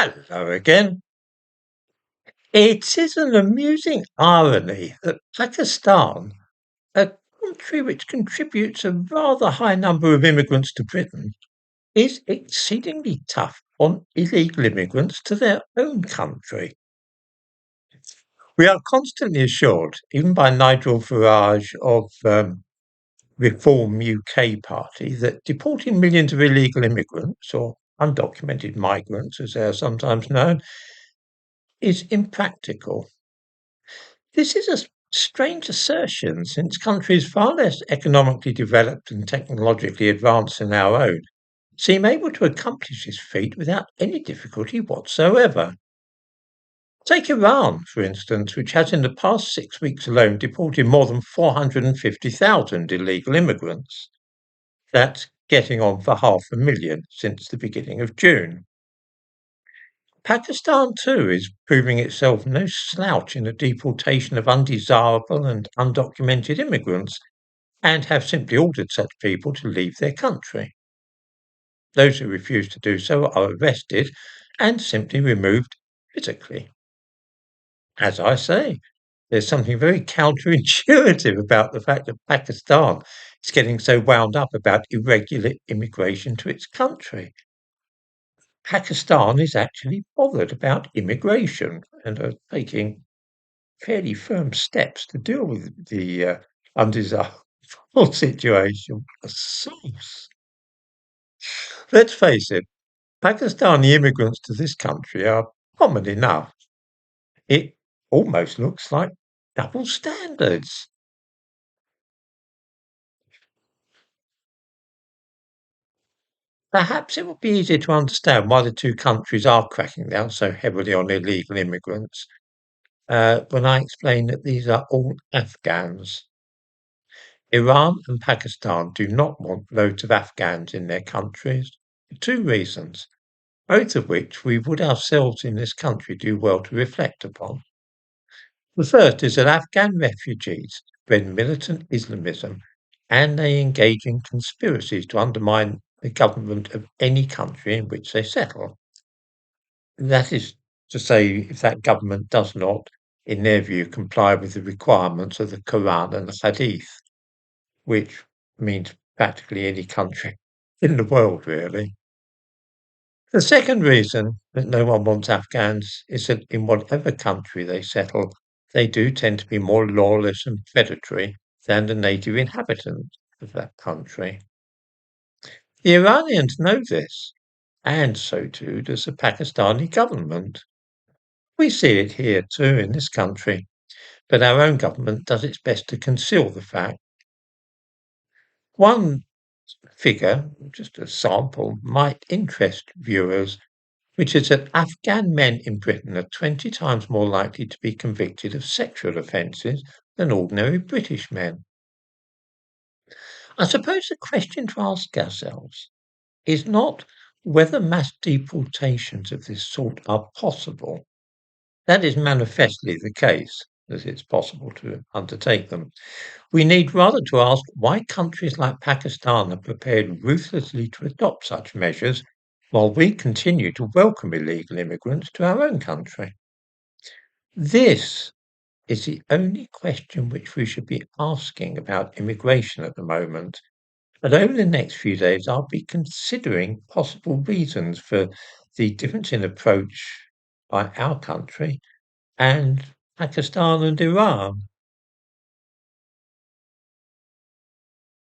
Hello again. It is an amusing irony that Pakistan, a country which contributes a rather high number of immigrants to Britain, is exceedingly tough on illegal immigrants to their own country. We are constantly assured, even by Nigel Farage of Reform UK Party, that deporting millions of illegal immigrants, or undocumented migrants as they are sometimes known, is impractical. This is a strange assertion, since countries far less economically developed and technologically advanced than our own seem able to accomplish this feat without any difficulty whatsoever. Take Iran, for instance, which has in the past 6 weeks alone deported more than 450,000 illegal immigrants. That's getting on for 500,000 since the beginning of June. Pakistan, too, is proving itself no slouch in the deportation of undesirable and undocumented immigrants, and have simply ordered such people to leave their country. Those who refuse to do so are arrested and simply removed physically. As I say, there's something very counterintuitive about the fact that Pakistan is getting so wound up about irregular immigration to its country. Pakistan is actually bothered about immigration and are taking fairly firm steps to deal with the undesirable situation. So, let's face it, Pakistani immigrants to this country are common enough. It almost looks like double standards. Perhaps it would be easier to understand why the two countries are cracking down so heavily on illegal immigrants when I explain that these are all Afghans. Iran and Pakistan do not want loads of Afghans in their countries for two reasons, both of which we would ourselves in this country do well to reflect upon. The first is that Afghan refugees spread militant Islamism and they engage in conspiracies to undermine the government of any country in which they settle. That is to say, if that government does not, in their view, comply with the requirements of the Quran and the Hadith, which means practically any country in the world, really. The second reason that no one wants Afghans is that in whatever country they settle, they do tend to be more lawless and predatory than the native inhabitants of that country. The Iranians know this, and so too does the Pakistani government. We see it here too in this country, but our own government does its best to conceal the fact. One figure, just a sample, might interest viewers, which is that Afghan men in Britain are 20 times more likely to be convicted of sexual offences than ordinary British men. I suppose the question to ask ourselves is not whether mass deportations of this sort are possible. That is manifestly the case, that it's possible to undertake them. We need rather to ask why countries like Pakistan are prepared ruthlessly to adopt such measures while we continue to welcome illegal immigrants to our own country. This is the only question which we should be asking about immigration at the moment. And over the next few days, I'll be considering possible reasons for the difference in approach by our country and Pakistan and Iran.